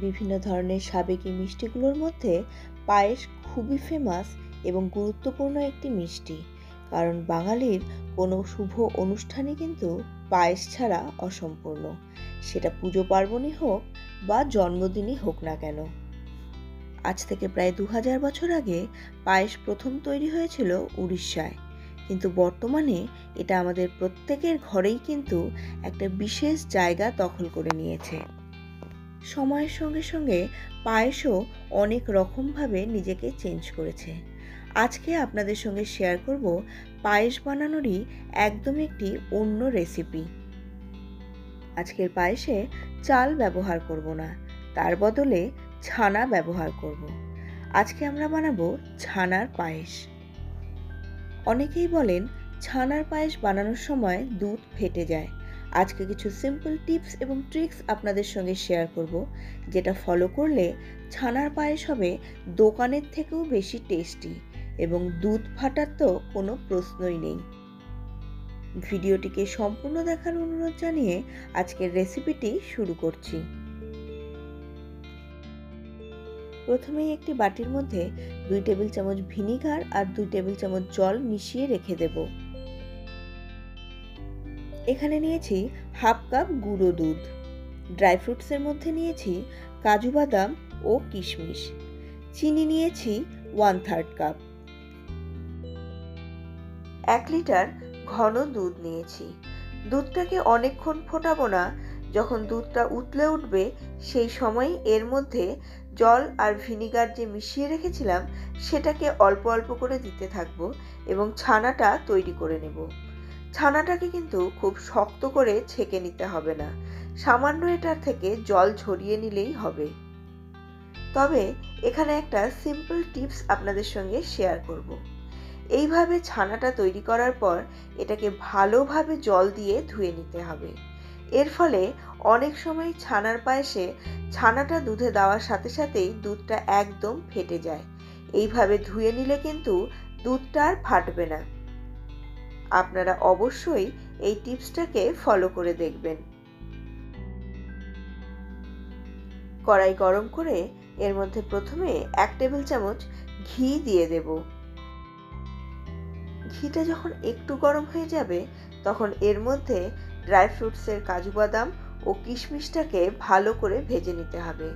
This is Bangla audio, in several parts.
বিভিন্ন ধরনের সাবেকি মিষ্টিগুলোর মধ্যে পায়েস খুবই ফেমাস এবং গুরুত্বপূর্ণ একটি মিষ্টি। কারণ বাঙালির কোনো শুভ অনুষ্ঠানই কিন্তু পায়েস ছাড়া অসম্পূর্ণ। সেটা পুজো পার্বণই হোক বা জন্মদিনই হোক না কেন। আজ থেকে প্রায় 2000 বছর আগে পায়েস প্রথম তৈরি হয়েছিল উড়িষ্যায়, কিন্তু বর্তমানে এটা আমাদের প্রত্যেকের ঘরেই কিন্তু একটা বিশেষ জায়গা দখল করে নিয়েছে। সময়ের সঙ্গে সঙ্গে পায়েসও অনেক রকমভাবে নিজেকে চেঞ্জ করেছে। আজকে আপনাদের সঙ্গে শেয়ার করব পায়েস বানানোরই একদম একটি অন্য রেসিপি। আজকের পায়েসে চাল ব্যবহার করব না, তার বদলে ছানা ব্যবহার করব। আজকে আমরা বানাবো ছানার পায়েস। অনেকেই বলেন ছানার পায়েস বানানোর সময় দুধ ফেটে যায়। আজকে কিছু সিম্পল টিপস এবং ট্রিক্স আপনাদের সঙ্গে শেয়ার করব, যেটা ফলো করলে ছানার পায়েস হবে দোকানের থেকেও বেশি টেস্টি এবং দুধ ফাটার তো কোনো প্রশ্নই নেই। ভিডিওটিকে সম্পূর্ণ দেখার অনুরোধ জানিয়ে আজকের রেসিপিটি শুরু করছি। প্রথমেই একটি বাটির মধ্যে 2 টেবিল চামচ ভিনিগার আর 2 টেবিল চামচ জল মিশিয়ে রেখে দেব। এখানে নিয়েছি হাফ কাপ গুঁড়ো দুধ। ড্রাই ফ্রুটসের মধ্যে নিয়েছি কাজু বাদাম ও কিশমিশ। চিনি নিয়েছি 1/3 কাপ। 1 লিটার ঘন দুধ নিয়েছি। দুধটাকে অনেকক্ষণ ফোটাবো না, যখন দুধটা উতলে উঠবে সেই সময় এর মধ্যে জল আর ভিনিগার যে মিশিয়ে রেখেছিলাম সেটাকে অল্প অল্প করে দিতে থাকবো এবং ছানাটা তৈরি করে নেব। ছানাটাকে কিন্তু খুব শক্ত করে ছেঁকে নিতে হবে না, সামান্য এটার থেকে জল ঝরিয়ে নিলেই হবে। তবে এখানে একটা সিম্পল টিপস আপনাদের সঙ্গে শেয়ার করব। এইভাবে ছানাটা তৈরি করার পর এটাকে ভালোভাবে জল দিয়ে ধুয়ে নিতে হবে। এর ফলে অনেক সময় ছানার পায়েসে ছানাটা দুধে দেওয়ার সাথে সাথেই দুধটা একদম ফেটে যায়। এইভাবে ধুয়ে নিলে কিন্তু দুধটা আর ফাটবে না। আপনারা অবশ্যই এই টিপসটাকে ফলো করে দেখবেন। কড়াই গরম করে এর মধ্যে প্রথমে 1 টেবিল চামচ ঘি দিয়ে দেব। ঘিটা যখন একটু গরম হয়ে যাবে তখন এর মধ্যে ড্রাই ফ্রুটসের কাজু বাদাম ও কিশমিশটাকে ভালো করে ভেজে নিতে হবে।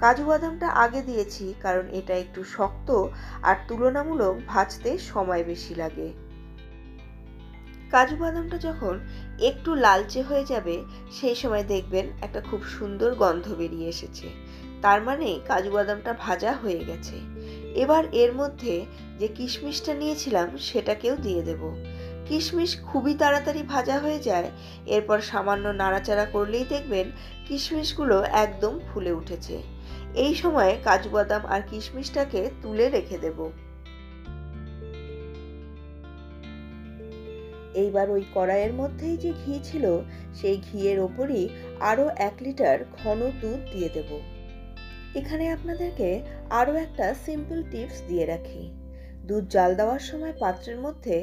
কাজু বাদামটা আগে দিয়েছি কারণ এটা একটু শক্ত আর তুলনামূলক ভাজতে সময় বেশি লাগে। কাজু বাদামটা যখন একটু লালচে হয়ে যাবে সেই সময় দেখবেন একটা খুব সুন্দর গন্ধ বেরিয়ে এসেছে, তার মানে কাজু বাদামটা ভাজা হয়ে গেছে। এবার এর মধ্যে যে কিশমিশটা নিয়েছিলাম সেটাকেও দিয়ে দেব। কিশমিশ খুবই তাড়াতাড়ি ভাজা হয়ে যায়, এরপর সামান্য নাড়াচাড়া করলেই দেখবেন কিশমিশগুলো একদম ফুলে উঠেছে। এই সময় কাজু বাদাম আর কিশমিশটাকে তুলে রেখে দেব। এইবার ওই কড়াইয়ের মধ্যেই যে ঘি ছিল সেই ঘিয়ের ওপরই আরও 1 লিটার ঘন দুধ দিয়ে দেব। এখানে আপনাদেরকে আরও একটা সিম্পল টিপস দিয়ে রাখি। দুধ জাল দেওয়ার সময় পাত্রের মধ্যে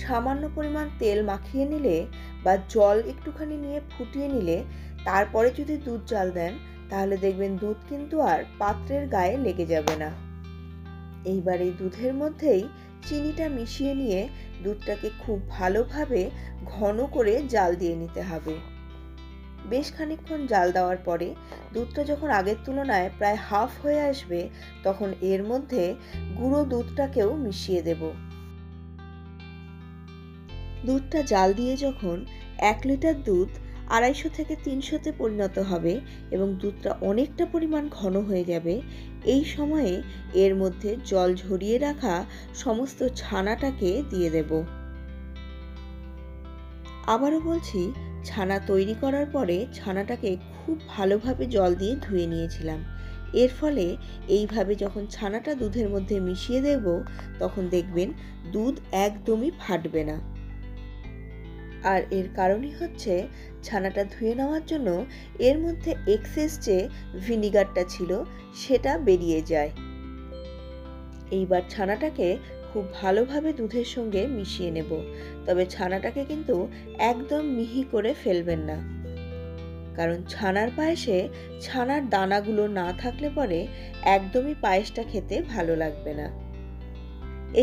সামান্য পরিমাণ তেল মাখিয়ে নিলে বা জল একটুখানি নিয়ে ফুটিয়ে নিলে তারপরে যদি দুধ জাল দেন তাহলে দেখবেন দুধ কিন্তু আর পাত্রের গায়ে লেগে যাবে না। এইবার এই দুধের মধ্যেই চিনিটা মিশিয়ে নিয়ে দুধটাকে খুব ভালোভাবে ঘন করে জাল দিয়ে নিতে হবে। বেশ খানিকক্ষণ জাল দেওয়ার পরে দুধটা যখন আগের তুলনায় প্রায় হাফ হয়ে আসবে তখন এর মধ্যে গুঁড়ো দুধটাকেও মিশিয়ে দেব। দুধটা জাল দিয়ে যখন 1 লিটার দুধ 250 থেকে 300-তে পরিণত হবে এবং দুধটা অনেকটা পরিমাণ ঘন হয়ে যাবে, এই সময়ে এর মধ্যে জল ঝরিয়ে রাখা সমস্ত ছানাটাকে দিয়ে দেব। আবারও বলছি, ছানা তৈরি করার পরে ছানাটাকে খুব ভালোভাবে জল দিয়ে ধুয়ে নিয়েছিলাম। এর ফলে এইভাবে যখন ছানাটা দুধের মধ্যে মিশিয়ে দেব তখন দেখবেন দুধ একদমই ফাটবে না। আর এর কারণই হচ্ছে ছানাটা ধুয়ে নেওয়ার জন্য এর মধ্যে এক্সেস যে ভিনিগারটা ছিল সেটা বেরিয়ে যায়। এইবার ছানাটাকে খুব ভালোভাবে দুধের সঙ্গে মিশিয়ে নেব, তবে ছানাটাকে কিন্তু একদম মিহি করে ফেলবেন না। কারণ ছানার পায়েসে ছানার দানাগুলো না থাকলে পরে একদমই পায়েসটা খেতে ভালো লাগবে না।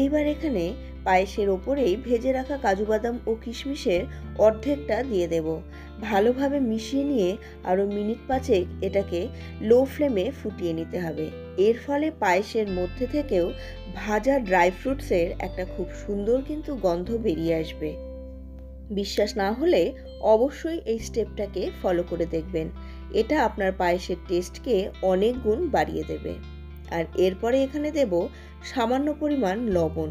এইবার এখানে পায়েসের ওপরেই ভেজে রাখা কাজু বাদাম ও কিশমিশের অর্ধেকটা দিয়ে দেব। ভালোভাবে মিশিয়ে নিয়ে আরও মিনিট 5 এটাকে লো ফ্লেমে ফুটিয়ে নিতে হবে। এর ফলে পায়েসের মধ্যে থেকেও ভাজা ড্রাই ফ্রুটসের একটা খুব সুন্দর কিন্তু গন্ধ বেরিয়ে আসবে। বিশ্বাস না হলে অবশ্যই এই স্টেপটাকে ফলো করে দেখবেন। এটা আপনার পায়েসের টেস্টকে অনেক গুণ বাড়িয়ে দেবে। আর এরপরে এখানে দেব সামান্য পরিমাণ লবণ।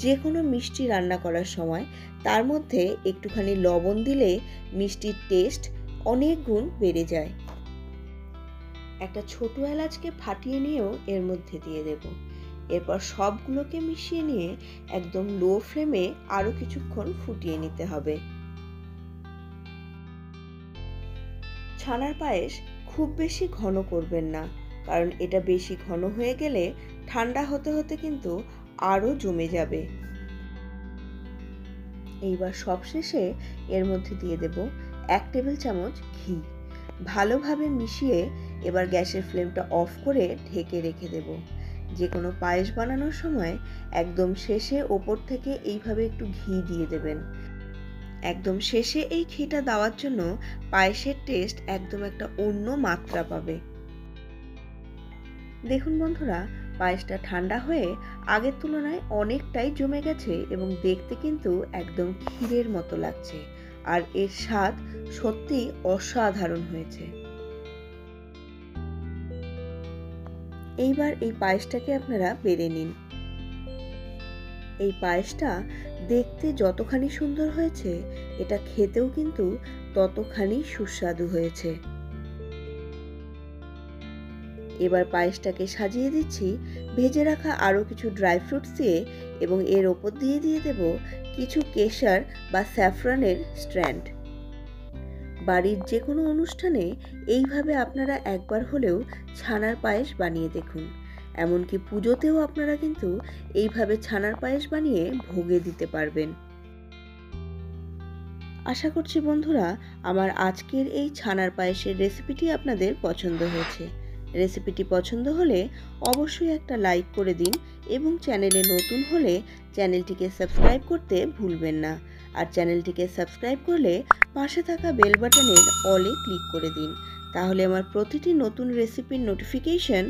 যে কোনো মিষ্টি রান্না করার সময় তার মধ্যে একটুখানি লবণ দিলে মিষ্টির টেস্ট অনেক গুণ বেড়ে যায়। একটা ছোট এলাচকে ফাটিয়ে নিয়েও এর মধ্যে দিয়ে দেব। এরপর সবগুলোকে মিশিয়ে নিয়ে একদম লো ফ্লেমে আরও কিছুক্ষণ ফুটিয়ে নিতে হবে। ছানার পায়েস খুব বেশি ঘন করবেন না, কারণ এটা বেশি ঘন হয়ে গেলে ঠান্ডা হতে হতে কিন্তু আরও জমে যাবে। এইবার সবশেষে এর মধ্যে দিয়ে দেব 1 টেবিল চামচ ঘি। ভালোভাবে মিশিয়ে এবার গ্যাসের ফ্লেমটা অফ করে ঢেকে রেখে দেব। যে কোনো পায়েস বানানোর সময় একদম শেষে ওপর থেকে এইভাবে একটু ঘি দিয়ে দেবেন। একদম শেষে এই ঘিটা দেওয়ার জন্য পায়েসের টেস্ট একদম একটা অন্য মাত্রা পাবে। দেখুন বন্ধুরা, পায়েসটা ঠান্ডা হয়ে আগের তুলনায় অনেকটাই জমে গেছে এবং দেখতে কিন্তু একদম ক্ষীরের মতো লাগছে। আর এর স্বাদ সত্যিই অসাধারণ হয়েছে। এইবার এই পায়েসটাকে আপনারা বেড়ে নিন। এই পায়েসটা দেখতে যতখানি সুন্দর হয়েছে, এটা খেতেও কিন্তু ততখানি সুস্বাদু হয়েছে। এবার পায়েসটাকে সাজিয়ে দিচ্ছি ভেজে রাখা আরও কিছু ড্রাই ফ্রুটস দিয়ে এবং এর ওপর দিয়ে দেব কিছু কেশর বা স্যাফরনের স্ট্র্যান্ড। বাড়ির যে কোনো অনুষ্ঠানে এইভাবে আপনারা একবার হলেও ছানার পায়েস বানিয়ে দেখুন। এমনকি পুজোতেও আপনারা কিন্তু এইভাবে ছানার পায়েস বানিয়ে ভোগে দিতে পারবেন। আশা করছি বন্ধুরা, আমার আজকের এই ছানার পায়েসের রেসিপিটি আপনাদের পছন্দ হয়েছে। রেসিপিটি পছন্দ হলে অবশ্যই একটা লাইক করে দিন এবং চ্যানেলে নতুন হলে চ্যানেলটিকে সাবস্ক্রাইব করতে ভুলবেন না। আর চ্যানেলটিকে সাবস্ক্রাইব করলে পাশে থাকা বেল বাটনের অলে ক্লিক করে দিন। তাহলে আমার প্রতিটি নতুন রেসিপির নোটিফিকেশন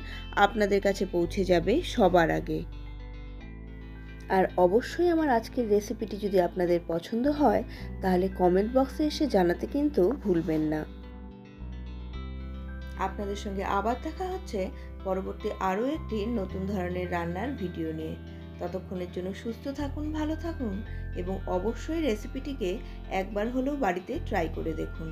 আপনাদের কাছে পৌঁছে যাবে সবার আগে। আর অবশ্যই আমার আজকের রেসিপিটি যদি আপনাদের পছন্দ হয় তাহলে কমেন্ট বক্সে এসে জানাতে কিন্তু ভুলবেন না। আপনাদের সঙ্গে আবার দেখা হচ্ছে পরবর্তী আরও একটি নতুন ধরনের রান্নার ভিডিও নিয়ে। ততক্ষণের জন্য সুস্থ থাকুন, ভালো থাকুন এবং অবশ্যই রেসিপিটিকে একবার হলেও বাড়িতে ট্রাই করে দেখুন।